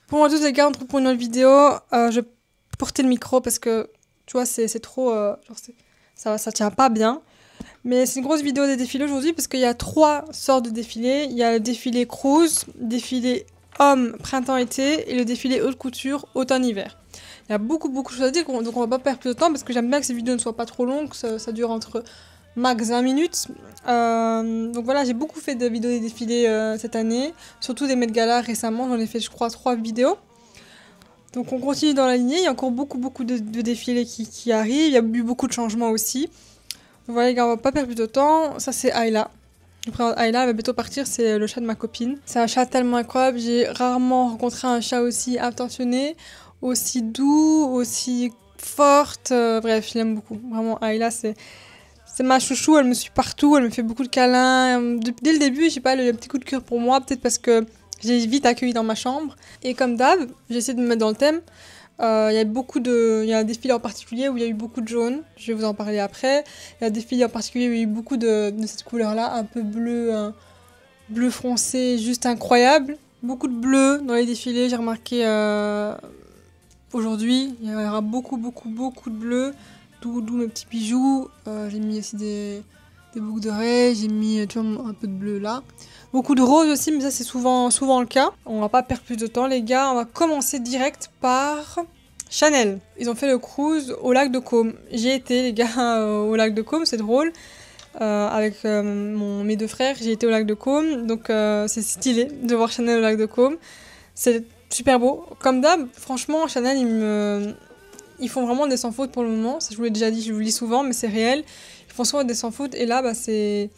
Bon à tous les gars, on se retrouve pour une autre vidéo. Je vais porter le micro parce que tu vois c'est trop ça tient pas bien. Mais c'est une grosse vidéo des défilés aujourd'hui parce qu'il y a trois sortes de défilés. Il y a le défilé cruise, défilé homme printemps-été et le défilé haute couture automne-hiver. Il y a beaucoup de choses à dire, donc on va pas perdre plus de temps parce que j'aime bien que ces vidéos ne soient pas trop longues, ça dure entre max 20 minutes. Donc voilà, j'ai beaucoup fait de vidéos des défilés cette année, surtout des Met Gala récemment, j'en ai fait je crois 3 vidéos. Donc on continue dans la lignée, il y a encore beaucoup de défilés qui arrivent, il y a eu beaucoup de changements aussi. Donc voilà les gars, on va pas perdre plus de temps, ça c'est Ayla. Ayla elle va bientôt partir, c'est le chat de ma copine. C'est un chat tellement incroyable, j'ai rarement rencontré un chat aussi attentionné, aussi doux, aussi forte, bref, je l'aime beaucoup. Vraiment, Ayla c'est ma chouchou, elle me suit partout, elle me fait beaucoup de câlins. Dès le début, je sais pas, elle a eu un petit coup de cœur pour moi, peut-être parce que j'ai vite accueilli dans ma chambre. Et comme d'hab, j'ai essayé de me mettre dans le thème. Il y a un défilé en particulier où il y a eu beaucoup de jaune, je vais vous en parler après. Il y a un défilé en particulier où il y a eu beaucoup de cette couleur-là, un peu bleu, bleu foncé, juste incroyable. Beaucoup de bleu dans les défilés, j'ai remarqué aujourd'hui. Il y aura beaucoup de bleu. D'où mes petits bijoux. J'ai mis aussi des boucles d'oreilles, j'ai mis tu vois, un peu de bleu là. Beaucoup de rose aussi, mais ça c'est souvent le cas. On va pas perdre plus de temps les gars, on va commencer direct par Chanel. Ils ont fait le cruise au lac de Caume. J'ai été les gars au lac de Caume, c'est drôle. Avec mes deux frères, j'ai été au lac de Caume, donc c'est stylé de voir Chanel au lac de Caume. C'est super beau. Comme d'hab, franchement, Chanel, ils font vraiment des sans faute pour le moment. Ça, je vous l'ai déjà dit, je vous le dis souvent, mais c'est réel. Ils font souvent des sans faute. Et là, bah, c'est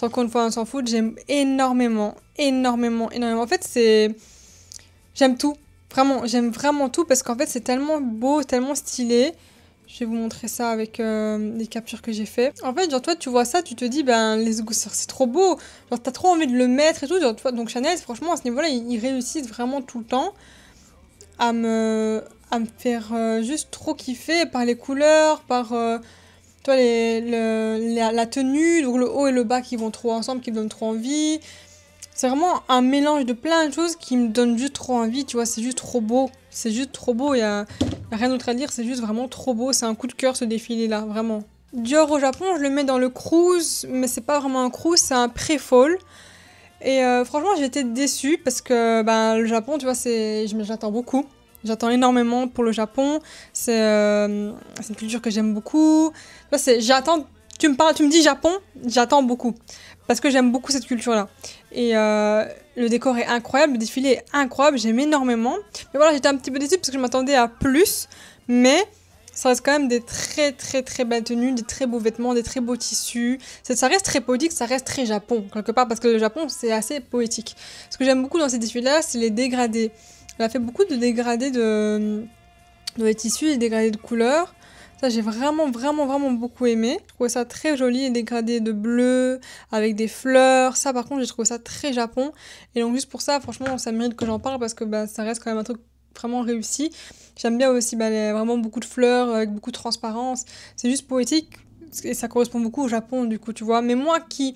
encore une fois un sans faute. J'aime énormément. En fait, j'aime tout. Vraiment, j'aime vraiment tout parce qu'en fait, c'est tellement beau, tellement stylé. Je vais vous montrer ça avec les captures que j'ai fait. En fait, genre, toi, tu vois ça, tu te dis, ben, c'est trop beau. Genre, t'as trop envie de le mettre et tout. Genre, donc, Chanel, franchement, à ce niveau-là, ils réussissent vraiment tout le temps à me faire juste trop kiffer par les couleurs, par toi, la tenue, donc le haut et le bas qui vont trop ensemble, qui me donnent trop envie. C'est vraiment un mélange de plein de choses qui me donnent juste trop envie, tu vois, c'est juste trop beau. C'est juste trop beau, il y a rien d'autre à dire, c'est juste vraiment trop beau. C'est un coup de cœur ce défilé-là, vraiment. Dior au Japon, je le mets dans le cruise, mais c'est pas vraiment un cruise, c'est un pré-fall. Et franchement, j'ai été déçue parce que ben, le Japon, tu vois, j'attends beaucoup. J'attends énormément pour le Japon. C'est une culture que j'aime beaucoup. Tu me dis Japon, j'attends beaucoup. Parce que j'aime beaucoup cette culture-là. Et le décor est incroyable, le défilé est incroyable, j'aime énormément. Mais voilà, j'étais un petit peu déçue parce que je m'attendais à plus. Mais ça reste quand même des très belles tenues, des très beaux vêtements, des très beaux tissus. Ça reste très poétique, ça reste très Japon, quelque part, parce que le Japon, c'est assez poétique. Ce que j'aime beaucoup dans ces défilés-là, c'est les dégradés. Elle a fait beaucoup de dégradés de les tissus, des dégradés de couleurs. Ça, j'ai vraiment beaucoup aimé. Je trouvais ça très joli, les dégradés de bleu, avec des fleurs. Ça, par contre, j'ai trouvé ça très Japon. Et donc, juste pour ça, franchement, ça mérite que j'en parle, parce que bah, ça reste quand même un truc vraiment réussi. J'aime bien aussi vraiment beaucoup de fleurs, avec beaucoup de transparence. C'est juste poétique, et ça correspond beaucoup au Japon, du coup, tu vois. Mais moi qui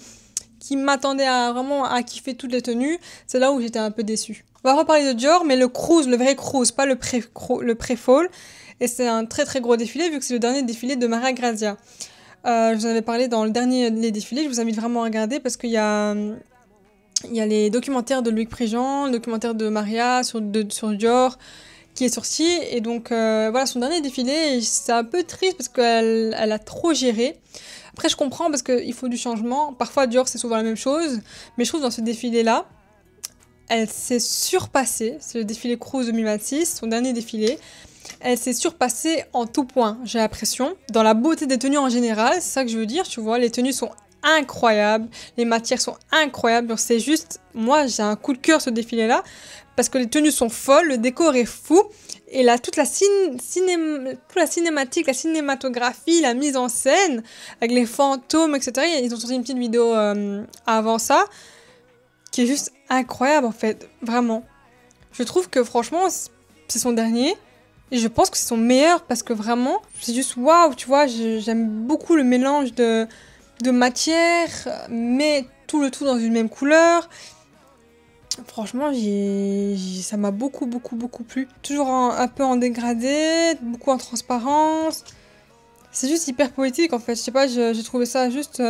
m'attendais vraiment à kiffer toutes les tenues, c'est là où j'étais un peu déçue. On va reparler de Dior, mais le cruise, le vrai cruise, pas le pré-fall. Et c'est un très gros défilé, vu que c'est le dernier défilé de Maria Grazia. Je vous en avais parlé dans le dernier des défilés, je vous invite vraiment à regarder parce qu'il y a les documentaires de Loïc Prigent, le documentaire de Maria sur Dior qui est sorti. Et donc voilà, son dernier défilé, c'est un peu triste parce qu'elle a trop géré. Après, je comprends parce qu'il faut du changement. Parfois, Dior, c'est souvent la même chose. Mais je trouve dans ce défilé-là, elle s'est surpassée. C'est le défilé Cruise 2026, son dernier défilé. Elle s'est surpassée en tout point, j'ai l'impression. Dans la beauté des tenues en général, c'est ça que je veux dire, tu vois. Les tenues sont incroyables, les matières sont incroyables. C'est juste, moi, j'ai un coup de cœur ce défilé-là. Parce que les tenues sont folles, le décor est fou. Et là, toute la cinématique, la cinématographie, la mise en scène, avec les fantômes, etc. Ils ont sorti une petite vidéo avant ça, qui est juste incroyable en fait, vraiment. Je trouve que franchement, c'est son dernier. Et je pense que c'est son meilleur parce que vraiment, c'est juste waouh, tu vois, j'aime beaucoup le mélange de matière, mais tout le tout dans une même couleur. Franchement, ça m'a beaucoup plu. Toujours un peu en dégradé, beaucoup en transparence. C'est juste hyper poétique en fait. Je sais pas, j'ai trouvé ça juste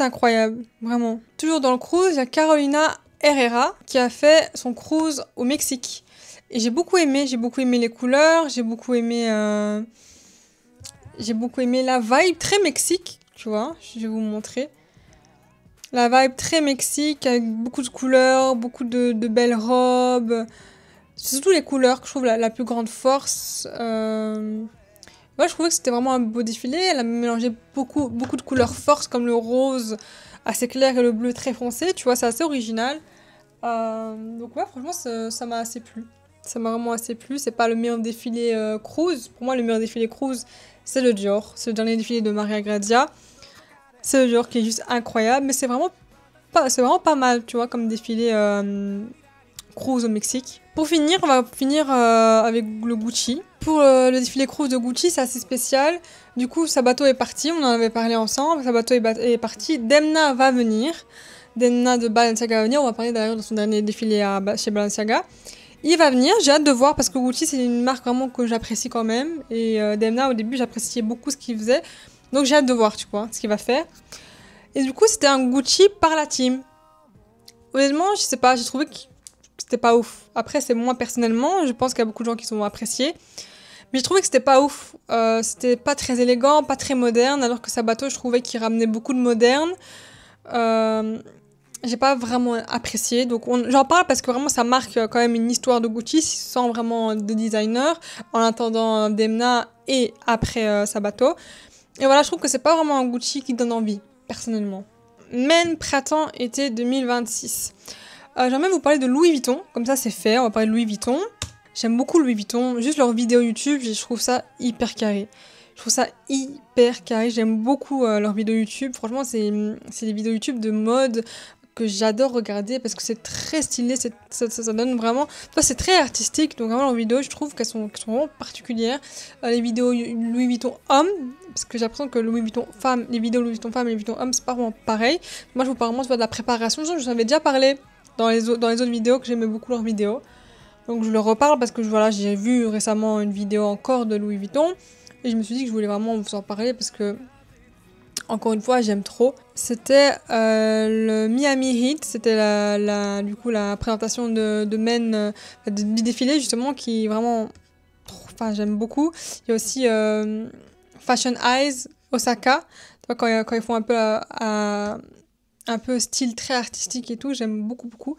incroyable, vraiment. Toujours dans le cruise, il y a Carolina Herrera qui a fait son cruise au Mexique. Et j'ai beaucoup aimé les couleurs, j'ai beaucoup aimé la vibe très Mexique, tu vois, je vais vous montrer. La vibe très Mexique avec beaucoup de couleurs, beaucoup de belles robes. C'est surtout les couleurs que je trouve la plus grande force. Moi, je trouvais que c'était vraiment un beau défilé. Elle a mélangé beaucoup de couleurs fortes comme le rose assez clair et le bleu très foncé. Tu vois, c'est assez original. Donc ouais, franchement, ça m'a assez plu. Ça m'a vraiment assez plu. C'est pas le meilleur défilé cruise. Pour moi, le meilleur défilé cruise, c'est le Dior. C'est le dernier défilé de Maria Grazia. C'est le Dior qui est juste incroyable. Mais c'est vraiment pas mal, tu vois, comme défilé cruise au Mexique. Pour finir, on va finir avec le Gucci. Pour le défilé cruise de Gucci, c'est assez spécial. Du coup, Sabato est parti, on en avait parlé ensemble. Sabato est parti, Demna va venir. Demna de Balenciaga va venir, on va parler d'ailleurs de son dernier défilé chez Balenciaga. Il va venir, j'ai hâte de voir parce que Gucci c'est une marque vraiment que j'apprécie quand même. Et Demna au début j'appréciais beaucoup ce qu'il faisait. Donc j'ai hâte de voir, tu vois, ce qu'il va faire. Et du coup c'était un Gucci par la team. Honnêtement, je sais pas, j'ai trouvé que c'était pas ouf. Après c'est moi personnellement, je pense qu'il y a beaucoup de gens qui sont appréciés. Mais je trouvais que c'était pas ouf. C'était pas très élégant, pas très moderne, alors que Sabato, je trouvais qu'il ramenait beaucoup de moderne. J'ai pas vraiment apprécié. Donc j'en parle parce que vraiment ça marque quand même une histoire de Gucci sans vraiment de designer, en attendant Demna et après Sabato. Et voilà, je trouve que c'est pas vraiment un Gucci qui donne envie, personnellement. Men printemps été 2026. J'aimerais vous parler de Louis Vuitton, comme ça c'est fait, on va parler de Louis Vuitton. J'aime beaucoup Louis Vuitton, juste leurs vidéos YouTube, je trouve ça hyper carré. J'aime beaucoup leurs vidéos YouTube. Franchement, c'est des vidéos YouTube de mode que j'adore regarder parce que c'est très stylé, ça donne vraiment... Enfin, c'est très artistique, donc vraiment leurs vidéos, je trouve qu'elles sont vraiment particulières. Les vidéos Louis Vuitton homme, parce que j'ai l'impression que Louis Vuitton femme, les vidéos Louis Vuitton femme et Louis Vuitton homme, c'est pas vraiment pareil. Moi, je vous parle vraiment de la préparation, je vous en avais déjà parlé dans les autres vidéos, que j'aimais beaucoup leurs vidéos. Donc je le reparle parce que voilà, j'ai vu récemment une vidéo encore de Louis Vuitton et je me suis dit que je voulais vraiment vous en parler parce que, encore une fois, j'aime trop. C'était le Miami Heat, c'était du coup la présentation de Men du défilé justement qui vraiment, enfin j'aime beaucoup. Il y a aussi Fashion Eyes Osaka, quand ils font un peu un peu style très artistique et tout, j'aime beaucoup.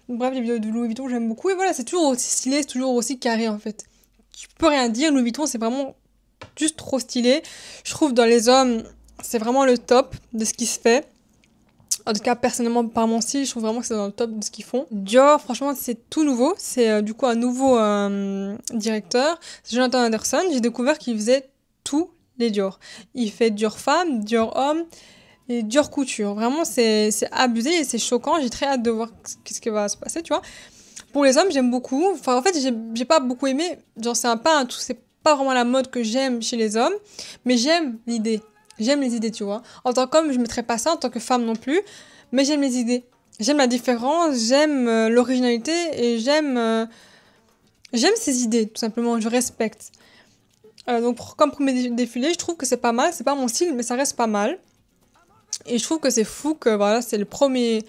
Bref, les vidéos de Louis Vuitton, j'aime beaucoup. Et voilà, c'est toujours aussi stylé, c'est toujours aussi carré, en fait. Tu peux rien dire, Louis Vuitton, c'est vraiment juste trop stylé. Je trouve, dans les hommes, c'est vraiment le top de ce qui se fait. En tout cas, personnellement, par mon style, je trouve vraiment que c'est dans le top de ce qu'ils font. Dior, franchement, c'est tout nouveau. C'est du coup un nouveau directeur. C'est Jonathan Anderson. J'ai découvert qu'il faisait tous les Dior. Il fait Dior femme, Dior homme... et Dior couture, vraiment c'est abusé et c'est choquant, j'ai très hâte de voir ce qui va se passer, tu vois. Pour les hommes, j'aime beaucoup, enfin en fait j'ai pas beaucoup aimé, genre c'est pas vraiment la mode que j'aime chez les hommes, mais j'aime les idées, tu vois. En tant qu'homme, je mettrais pas ça, en tant que femme non plus, mais j'aime les idées. J'aime la différence, j'aime l'originalité et j'aime ces idées, tout simplement, je respecte. Donc comme premier défilé, je trouve que c'est pas mal, c'est pas mon style, mais ça reste pas mal. Et je trouve que c'est fou que voilà, c'est le premier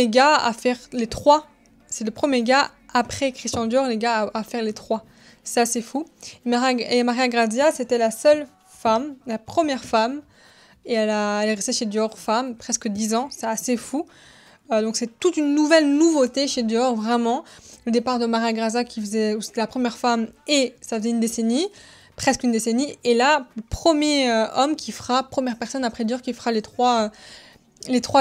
gars à faire les trois. C'est le premier gars après Christian Dior, les gars à faire les trois. C'est assez fou. Et Maria Grazia, c'était la seule femme, la première femme. Et elle est restée chez Dior femme, presque 10 ans. C'est assez fou. Donc c'est toute une nouvelle nouveauté chez Dior, vraiment. Le départ de Maria Grazia, où c'était la première femme, et ça faisait presque une décennie, et là, premier première personne après Dior qui fera les trois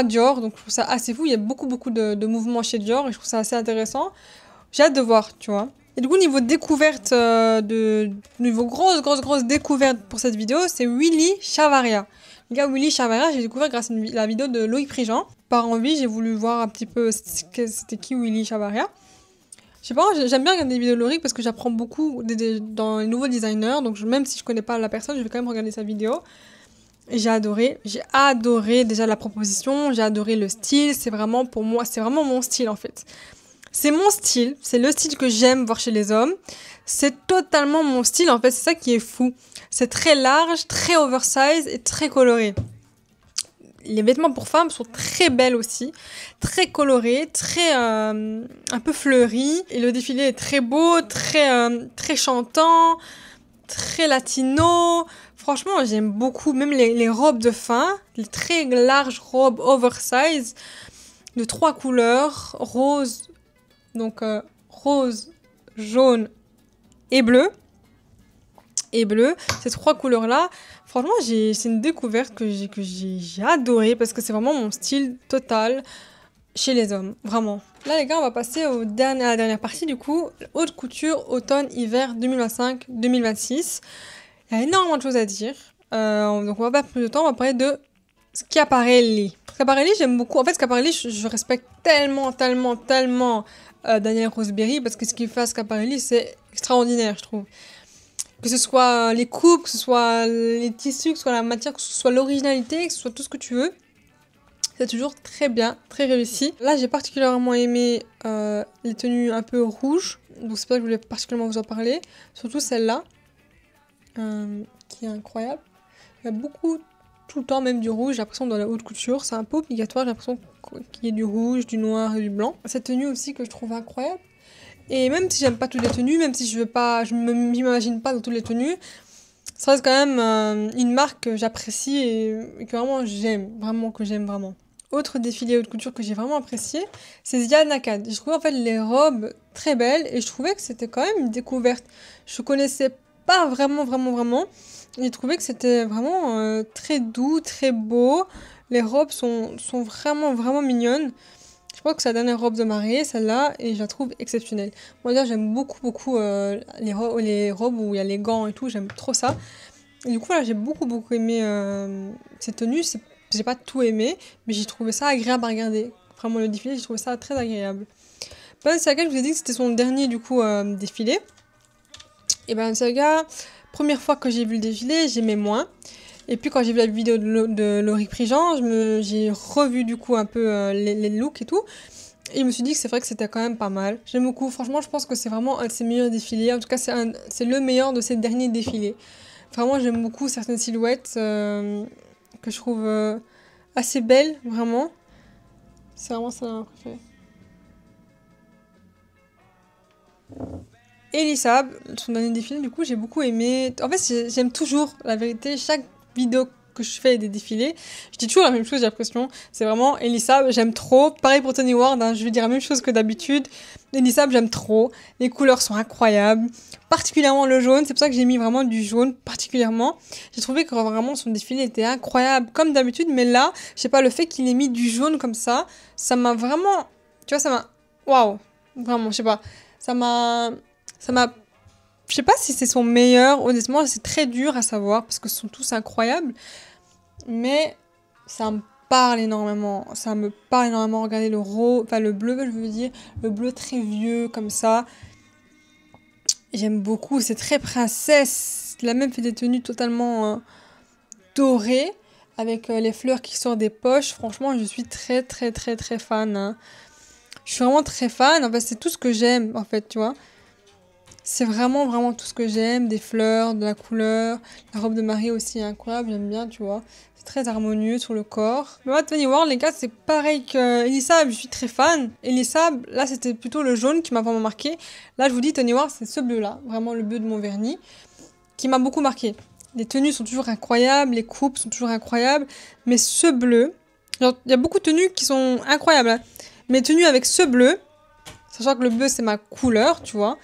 Dior, donc je trouve ça assez fou, il y a beaucoup de mouvements chez Dior, et je trouve ça assez intéressant, j'ai hâte de voir, tu vois. Et du coup, niveau découverte, niveau grosse découverte pour cette vidéo, c'est Willy Chavaria. Les gars, Willy Chavaria, j'ai découvert grâce à la vidéo de Loïc Prigent. Par envie, j'ai voulu voir un petit peu c'était qui Willy Chavaria. Je sais pas, j'aime bien regarder des vidéos de Loïc parce que j'apprends beaucoup dans les nouveaux designers. Donc même si je connais pas la personne, je vais quand même regarder sa vidéo. Et j'ai adoré déjà la proposition, j'ai adoré le style, c'est vraiment pour moi, c'est vraiment mon style en fait. C'est mon style, c'est le style que j'aime voir chez les hommes. C'est totalement mon style en fait, c'est ça qui est fou. C'est très large, très oversize et très coloré. Les vêtements pour femmes sont très belles aussi, très colorés, très un peu fleuris. Et le défilé est très beau, très chantant, très latino. Franchement, j'aime beaucoup, même les robes de fin, les très larges robes oversize de 3 couleurs, rose, donc rose, jaune et bleu. Ces 3 couleurs-là, franchement, c'est une découverte que j'ai adoré parce que c'est vraiment mon style total chez les hommes, vraiment. Là, les gars, on va passer à la dernière partie du coup, haute couture automne-hiver 2025-2026. Il y a énormément de choses à dire, donc on va pas perdre plus de temps, on va parler de Schiaparelli. Schiaparelli, j'aime beaucoup. En fait, Schiaparelli, je respecte tellement Daniel Roseberry parce que ce qu'il fait à Schiaparelli, c'est extraordinaire, je trouve. Que ce soit les coupes, que ce soit les tissus, que ce soit la matière, que ce soit l'originalité, que ce soit tout ce que tu veux. C'est toujours très bien, très réussi. Là, j'ai particulièrement aimé les tenues un peu rouges. Donc c'est pour ça que je voulais particulièrement vous en parler. Surtout celle-là, qui est incroyable. Il y a beaucoup, tout le temps, même du rouge. J'ai l'impression dans la haute couture, c'est un peu obligatoire. J'ai l'impression qu'il y ait du rouge, du noir et du blanc. Cette tenue aussi que je trouve incroyable. Et même si j'aime pas toutes les tenues, même si je m'imagine pas dans toutes les tenues, ça reste quand même une marque que j'apprécie et que vraiment j'aime vraiment. Autre défilé haute couture que j'ai vraiment apprécié, c'est Zia Nakad. Je trouvais en fait les robes très belles et je trouvais que c'était quand même une découverte. Je connaissais pas vraiment. Et je trouvais que c'était vraiment très doux, très beau. Les robes sont vraiment mignonnes. Je pense que c'est la dernière robe de mariée, celle-là, et je la trouve exceptionnelle. Moi, déjà, j'aime beaucoup les robes où il y a les gants et tout, j'aime trop ça. Et du coup, là, j'ai beaucoup aimé cette tenue. J'ai pas tout aimé, mais j'ai trouvé ça agréable à regarder. Vraiment, le défilé, j'ai trouvé ça très agréable. Balenciaga, je vous ai dit que c'était son dernier, du coup, défilé. Et Balenciaga, première fois que j'ai vu le défilé, j'aimais moins. Et puis quand j'ai vu la vidéo de Laurie Prigent, j'ai revu du coup un peu les looks et tout. Et je me suis dit que c'est vrai que c'était quand même pas mal. J'aime beaucoup, franchement je pense que c'est vraiment un de ses meilleurs défilés. En tout cas c'est le meilleur de ses derniers défilés. Vraiment j'aime beaucoup certaines silhouettes que je trouve assez belles, vraiment. C'est vraiment ça ma préférée. Elisab, son dernier défilé, du coup j'ai beaucoup aimé. En fait j'aime toujours, la vérité, chaque vidéo que je fais des défilés, je dis toujours la même chose, j'ai l'impression. C'est vraiment Elisab, j'aime trop. Pareil pour Tony Ward, hein, je vais dire la même chose que d'habitude. Elisab, j'aime trop. Les couleurs sont incroyables. Particulièrement le jaune, c'est pour ça que j'ai mis vraiment du jaune, particulièrement. J'ai trouvé que vraiment son défilé était incroyable, comme d'habitude, mais là, je sais pas, le fait qu'il ait mis du jaune comme ça m'a vraiment. Tu vois, ça m'a. Waouh! Vraiment, je sais pas. Ça m'a. Je sais pas si c'est son meilleur, honnêtement, c'est très dur à savoir parce que ce sont tous incroyables. Mais ça me parle énormément. Ça me parle énormément. Regardez le bleu, je veux dire, le bleu très vieux comme ça. J'aime beaucoup, c'est très princesse. Il a même fait des tenues totalement dorées avec les fleurs qui sortent des poches. Franchement, je suis très fan. Hein. Je suis vraiment très fan. En fait, c'est tout ce que j'aime, en fait, tu vois. C'est vraiment tout ce que j'aime, des fleurs, de la couleur. La robe de mariée aussi est incroyable, j'aime bien, tu vois. C'est très harmonieux sur le corps. Mais moi, Tony Ward, les gars, c'est pareil que Elisab, je suis très fan. Elisab, là, c'était plutôt le jaune qui m'a vraiment marqué. Là, je vous dis, Tony Ward, c'est ce bleu-là, vraiment le bleu de mon vernis, qui m'a beaucoup marqué. Les tenues sont toujours incroyables, les coupes sont toujours incroyables, mais ce bleu, il y a beaucoup de tenues qui sont incroyables, hein. Mais tenues avec ce bleu, sachant que le bleu, c'est ma couleur, tu vois.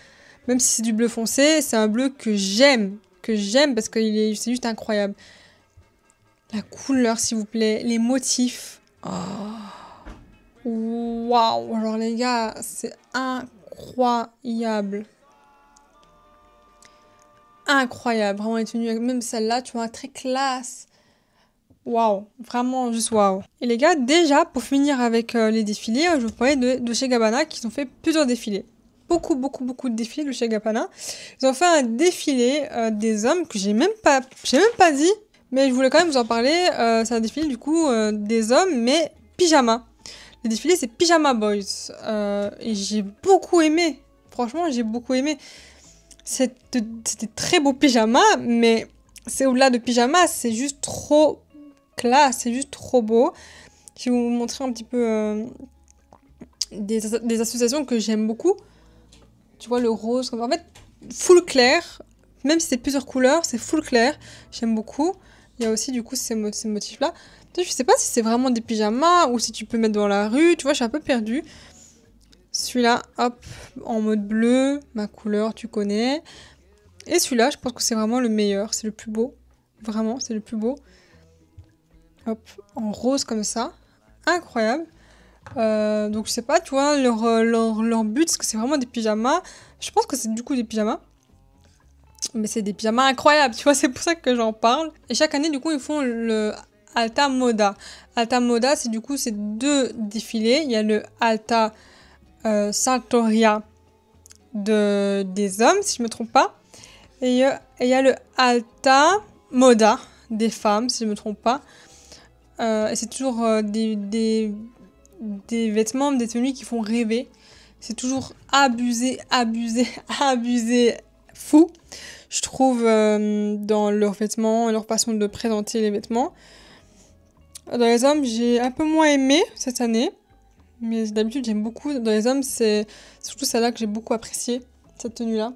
Même si c'est du bleu foncé, c'est un bleu que j'aime parce que c'est juste incroyable. La couleur, s'il vous plaît, les motifs. Oh. Waouh! Alors les gars, c'est incroyable. Incroyable, vraiment les tenues, même celle-là, tu vois, très classe. Waouh, vraiment juste waouh. Et les gars, déjà, pour finir avec les défilés, je vous parlais de Dolce & Gabbana qui ont fait plusieurs défilés. Beaucoup de défilés de Dolce & Gabbana. Ils ont fait un défilé des hommes que j'ai même pas dit, Mais je voulais quand même vous en parler. C'est un défilé du coup des hommes, mais pyjama. Le défilé c'est Pyjama Boys. Et j'ai beaucoup aimé. Franchement, j'ai beaucoup aimé. C'était très beau pyjama, mais c'est au-delà de pyjama, c'est juste trop classe, c'est juste trop beau. Je vais vous montrer un petit peu des associations que j'aime beaucoup. Tu vois, le rose, en fait, full clair. Même si c'est plusieurs couleurs, c'est full clair. J'aime beaucoup. Il y a aussi, du coup, ces motifs-là. Je sais pas si c'est vraiment des pyjamas ou si tu peux mettre dans la rue. Tu vois, je suis un peu perdue. Celui-là, hop, en mode bleu. Ma couleur, tu connais. Et celui-là, je pense que c'est vraiment le meilleur. C'est le plus beau. Vraiment, c'est le plus beau. Hop, en rose comme ça. Incroyable. Donc je sais pas, tu vois, leur but, parce que c'est vraiment des pyjamas. Je pense que c'est du coup des pyjamas. Mais c'est des pyjamas incroyables, tu vois, c'est pour ça que j'en parle. Et chaque année, du coup, ils font le Alta Moda. Alta Moda, c'est du coup, c'est 2 défilés. Il y a le Alta Sartoria des hommes, si je me trompe pas. Et il y a le Alta Moda des femmes, si je me trompe pas. Et c'est toujours des vêtements, des tenues qui font rêver. C'est toujours abusé, fou, je trouve, dans leurs vêtements, leur façon de présenter les vêtements. Dans les hommes, j'ai un peu moins aimé cette année, mais d'habitude j'aime beaucoup. Dans les hommes, c'est surtout celle-là que j'ai beaucoup appréciée, cette tenue-là.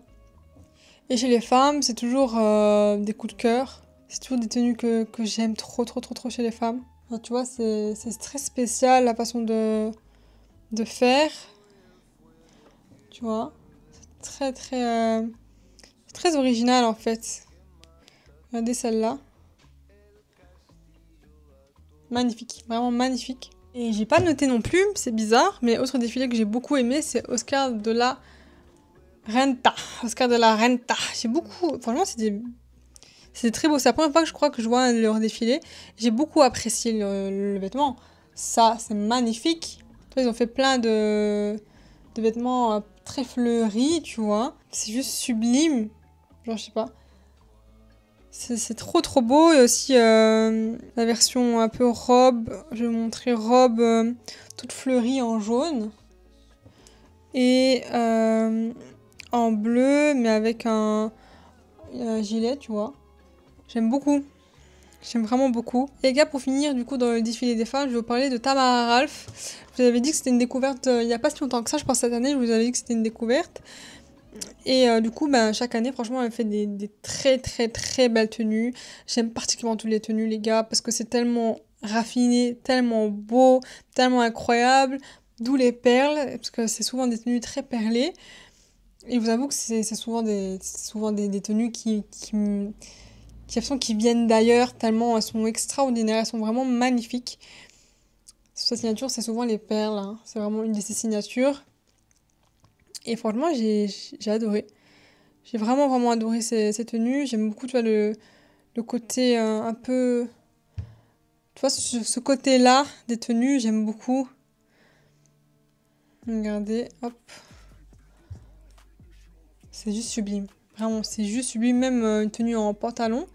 Et chez les femmes, c'est toujours des coups de cœur. C'est toujours des tenues que j'aime trop chez les femmes. Alors, tu vois, c'est très spécial la façon de faire. Tu vois, c'est très original en fait. Regardez celle-là. Magnifique, vraiment magnifique. Et j'ai pas noté non plus, c'est bizarre, mais autre défilé que j'ai beaucoup aimé, c'est Oscar de la Renta. Oscar de la Renta. J'ai beaucoup, franchement, c'était très beau. C'est la première fois que je crois que je vois leur défilé. J'ai beaucoup apprécié le vêtement. Ça, c'est magnifique. Ils ont fait plein de vêtements très fleuris, tu vois. C'est juste sublime. Genre, je sais pas. C'est trop beau. Et aussi la version un peu robe. Je vais vous montrer robe toute fleurie en jaune. Et en bleu, mais avec un gilet, tu vois. J'aime beaucoup. J'aime vraiment beaucoup. Et les gars, pour finir, du coup, dans le défilé des femmes, je vais vous parler de Tamara Ralph. Je vous avais dit que c'était une découverte il n'y a pas si longtemps que ça. Je pense cette année, je vous avais dit que c'était une découverte. Et du coup, chaque année, franchement, elle fait des très belles tenues. J'aime particulièrement toutes les tenues, les gars, parce que c'est tellement raffiné, tellement beau, tellement incroyable. D'où les perles, parce que c'est souvent des tenues très perlées. Et je vous avoue que c'est souvent des tenues qui viennent d'ailleurs, tellement elles sont extraordinaires, elles sont vraiment magnifiques. Sa signature, c'est souvent les perles, hein. C'est vraiment une de ses signatures. Et franchement, j'ai adoré. J'ai vraiment adoré ces tenues. J'aime beaucoup, tu vois, le côté un peu... Tu vois, ce côté-là des tenues, j'aime beaucoup. Regardez, hop. C'est juste sublime. Vraiment, c'est juste sublime. Même une tenue en pantalon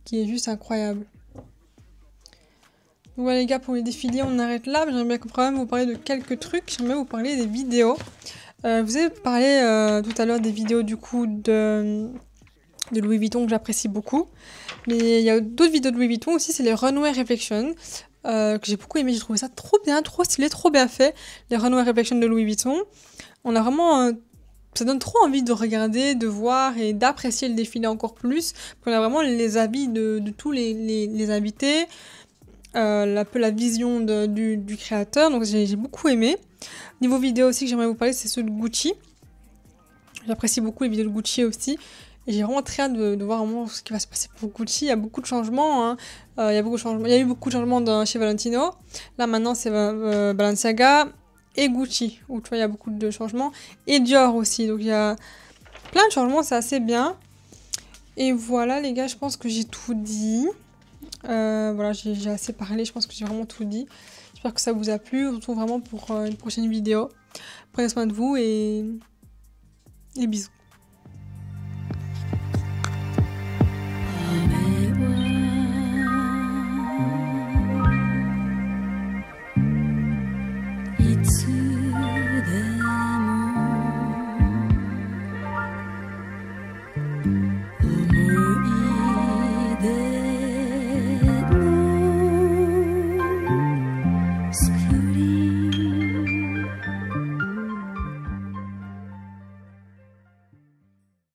qui est juste incroyable. Donc voilà les gars, pour les défilés, on arrête là. J'aimerais bien quand même vous parler de quelques trucs. J'aimerais vous parler des vidéos. Vous avez parlé tout à l'heure des vidéos du coup de Louis Vuitton que j'apprécie beaucoup. Mais il y a d'autres vidéos de Louis Vuitton aussi, c'est les Runway Reflections. Que j'ai beaucoup aimé, j'ai trouvé ça trop bien, trop stylé, trop bien fait. Les Runway Reflections de Louis Vuitton. On a vraiment... ça donne trop envie de regarder, de voir et d'apprécier le défilé encore plus. On a vraiment les habits de tous les invités. Un peu la vision du créateur, donc j'ai beaucoup aimé. Niveau vidéo aussi que j'aimerais vous parler, c'est ceux de Gucci. J'apprécie beaucoup les vidéos de Gucci aussi. Et j'ai vraiment très hâte de voir vraiment ce qui va se passer pour Gucci. Il y a beaucoup de changements. Hein. Il y a eu beaucoup de changements chez Valentino. Là maintenant c'est Balenciaga et Gucci, où tu vois il y a beaucoup de changements. Et Dior aussi, donc il y a plein de changements, c'est assez bien. Et voilà les gars, je pense que j'ai tout dit. Voilà, j'ai assez parlé, je pense que j'ai vraiment tout dit. J'espère que ça vous a plu. On se retrouve vraiment pour une prochaine vidéo. Prenez soin de vous et bisous.